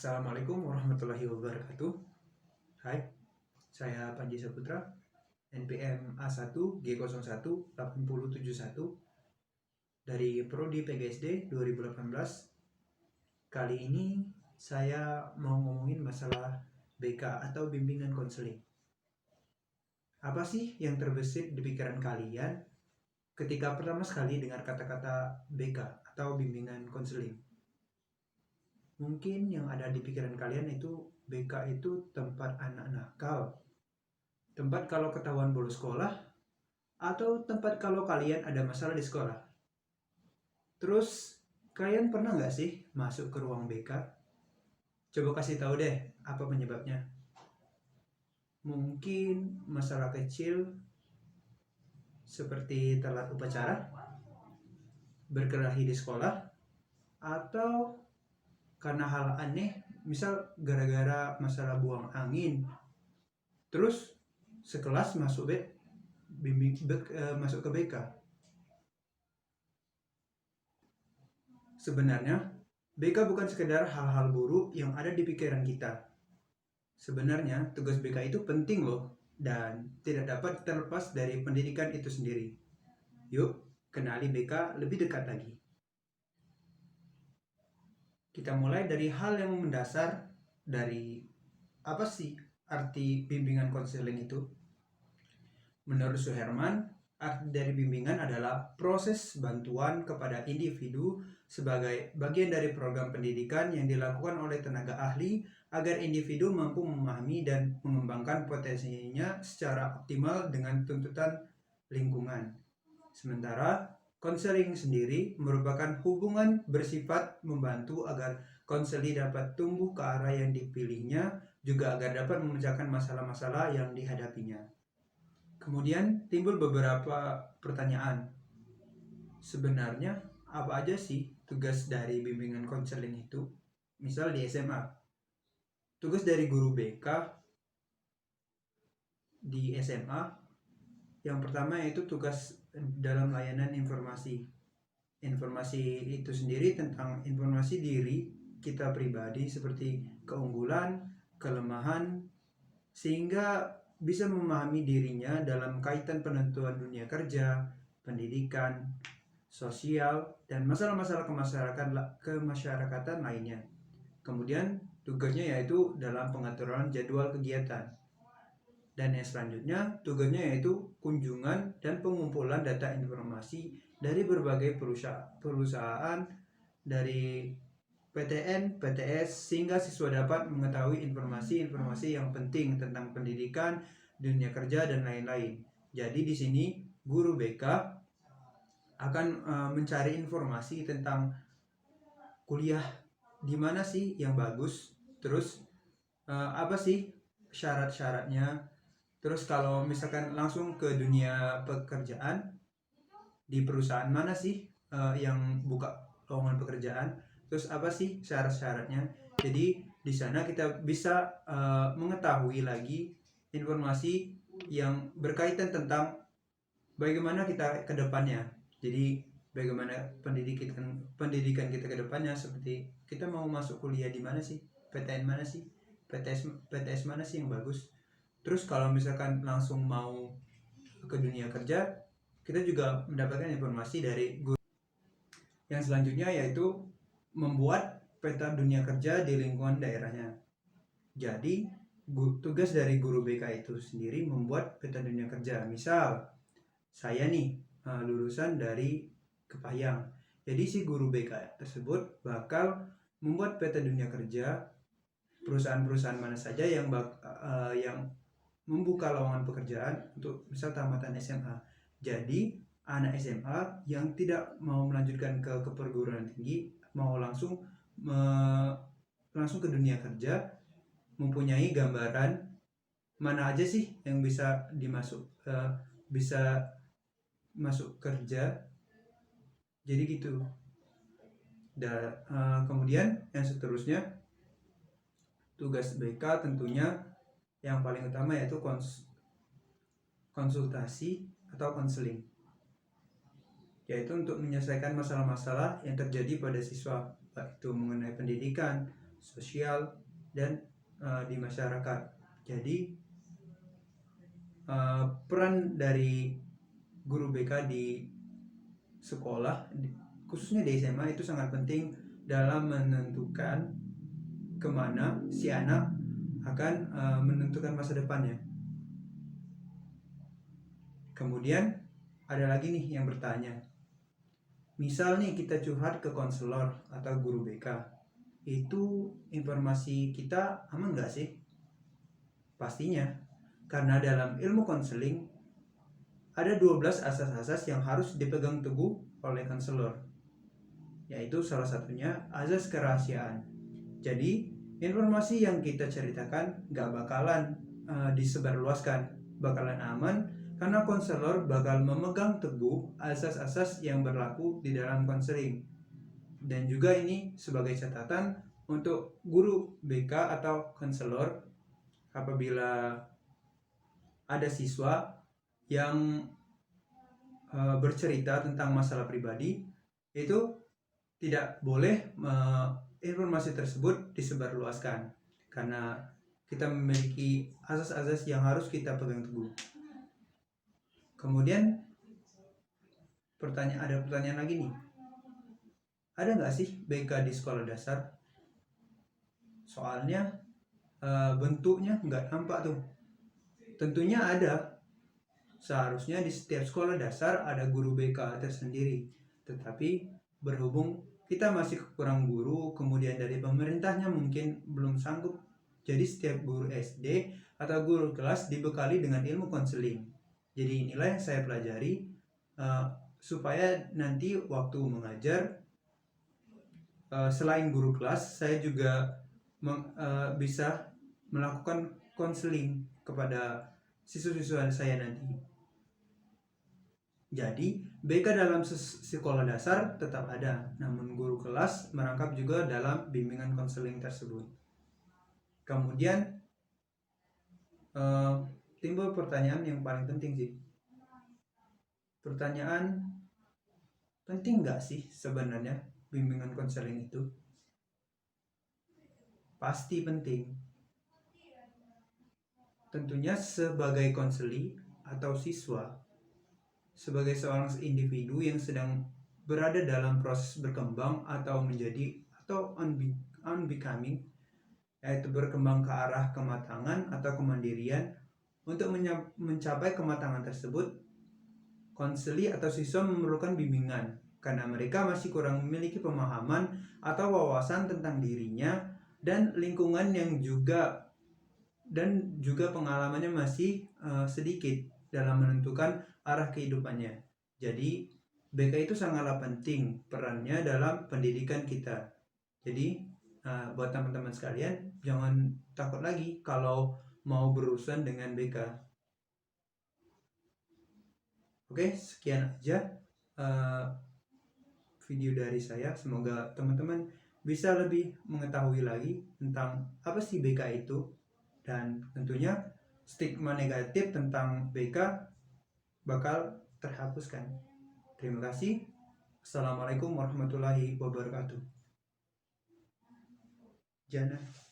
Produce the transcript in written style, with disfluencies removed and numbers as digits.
Assalamualaikum warahmatullahi wabarakatuh. Hai, saya Panji Saputra, NPM A1G018071 dari Prodi PGSD 2018. Kali ini saya mau ngomongin masalah BK atau bimbingan konseling. Apa sih yang terbesit di pikiran kalian ketika pertama sekali dengar kata-kata BK atau bimbingan konseling? Mungkin yang ada di pikiran kalian itu BK itu tempat anak nakal, tempat kalau ketahuan bolos sekolah, atau tempat kalau kalian ada masalah di sekolah. Terus kalian pernah nggak sih masuk ke ruang BK? Coba kasih tahu deh apa penyebabnya. Mungkin masalah kecil seperti telat upacara, berkelahi di sekolah, atau karena hal aneh, misal gara-gara masalah buang angin. Terus sekelas masuk masuk ke BK. Sebenarnya BK bukan sekedar hal-hal buruk yang ada di pikiran kita. Sebenarnya tugas BK itu penting loh, dan tidak dapat terlepas dari pendidikan itu sendiri. Yuk, kenali BK lebih dekat lagi. Kita mulai dari hal yang mendasar, dari apa sih arti bimbingan konseling itu? Menurut Suherman, arti dari bimbingan adalah proses bantuan kepada individu sebagai bagian dari program pendidikan yang dilakukan oleh tenaga ahli agar individu mampu memahami dan mengembangkan potensinya secara optimal dengan tuntutan lingkungan. Sementara konseling sendiri merupakan hubungan bersifat membantu agar konseli dapat tumbuh ke arah yang dipilihnya, juga agar dapat memecahkan masalah-masalah yang dihadapinya. Kemudian timbul beberapa pertanyaan. Sebenarnya apa aja sih tugas dari bimbingan konseling itu? Misal di SMA, tugas dari guru BK di SMA yang pertama yaitu tugas dalam layanan informasi. Informasi itu sendiri tentang informasi diri kita pribadi seperti keunggulan, kelemahan, sehingga bisa memahami dirinya dalam kaitan penentuan dunia kerja, pendidikan, sosial, dan masalah-masalah kemasyarakatan lainnya. Kemudian tugasnya yaitu dalam pengaturan jadwal kegiatan. Dan yang selanjutnya tugasnya yaitu kunjungan dan pengumpulan data informasi dari berbagai perusahaan dari PTN, PTS, sehingga siswa dapat mengetahui informasi-informasi yang penting tentang pendidikan, dunia kerja, dan lain-lain. Jadi di sini guru BK akan mencari informasi tentang kuliah di mana sih yang bagus, terus apa sih syarat-syaratnya. Terus kalau misalkan langsung ke dunia pekerjaan, di perusahaan mana sih yang buka lowongan pekerjaan, terus apa sih syarat-syaratnya. Jadi di sana kita bisa mengetahui lagi informasi yang berkaitan tentang bagaimana kita ke depannya. Jadi bagaimana pendidikan kita ke depannya, seperti kita mau masuk kuliah di mana sih, PTN mana sih, PTS mana sih yang bagus. Terus kalau misalkan langsung mau ke dunia kerja, kita juga mendapatkan informasi dari guru. Yang selanjutnya yaitu membuat peta dunia kerja di lingkungan daerahnya. Jadi tugas dari guru BK itu sendiri membuat peta dunia kerja. Misal saya nih lulusan dari Kepayang, jadi si guru BK tersebut bakal membuat peta dunia kerja perusahaan-perusahaan mana saja yang membuka lowongan pekerjaan untuk misal tamatan SMA. Jadi anak SMA yang tidak mau melanjutkan ke perguruan tinggi, mau langsung ke dunia kerja, mempunyai gambaran mana aja sih yang bisa bisa masuk kerja. Jadi gitu. Dan kemudian yang seterusnya, tugas BK tentunya yang paling utama yaitu konsultasi atau konseling, yaitu untuk menyelesaikan masalah-masalah yang terjadi pada siswa, baik itu mengenai pendidikan, sosial, dan di masyarakat. Jadi peran dari guru BK di sekolah, khususnya di SMA, itu sangat penting dalam menentukan kemana si anak akan menentukan masa depannya. Kemudian ada lagi nih yang bertanya, misal nih kita curhat ke konselor atau guru BK, itu informasi kita aman nggak sih? Pastinya, karena dalam ilmu konseling ada 12 asas-asas yang harus dipegang teguh oleh konselor, yaitu salah satunya azas kerahasiaan. Jadi informasi yang kita ceritakan gak bakalan disebarluaskan, bakalan aman, karena konselor bakal memegang teguh asas-asas yang berlaku di dalam konseling. Dan juga ini sebagai catatan untuk guru BK atau konselor, apabila ada siswa yang bercerita tentang masalah pribadi, itu tidak boleh informasi tersebut disebarluaskan, karena kita memiliki asas-asas yang harus kita pegang teguh. Kemudian ada pertanyaan lagi nih, ada nggak sih BK di sekolah dasar? Soalnya bentuknya nggak nampak tuh. Tentunya ada, seharusnya di setiap sekolah dasar ada guru BK tersendiri, tetapi berhubung kita masih kurang guru, kemudian dari pemerintahnya mungkin belum sanggup, jadi setiap guru SD atau guru kelas dibekali dengan ilmu konseling. Jadi inilah yang saya pelajari supaya nanti waktu mengajar, selain guru kelas, saya juga bisa melakukan konseling kepada siswa-siswa saya nanti. Jadi BK dalam sekolah dasar tetap ada, namun guru kelas merangkap juga dalam bimbingan konseling tersebut. Kemudian timbul pertanyaan yang paling penting sih. Pertanyaan, penting nggak sih sebenarnya bimbingan konseling itu? Pasti penting. Tentunya sebagai konseli atau siswa, sebagai seorang individu yang sedang berada dalam proses berkembang atau menjadi atau unbecoming, yaitu berkembang ke arah kematangan atau kemandirian. Untuk mencapai kematangan tersebut, konseli atau siswa memerlukan bimbingan, karena mereka masih kurang memiliki pemahaman atau wawasan tentang dirinya dan lingkungan yang juga pengalamannya masih sedikit dalam menentukan arah kehidupannya. Jadi BK itu sangatlah penting perannya dalam pendidikan kita. Jadi buat teman-teman sekalian, jangan takut lagi kalau mau berurusan dengan BK. Oke, sekian aja video dari saya. Semoga teman-teman bisa lebih mengetahui lagi tentang apa sih BK itu, dan tentunya stigma negatif tentang BK bakal terhapuskan. Terima kasih. Assalamualaikum warahmatullahi wabarakatuh. Jana.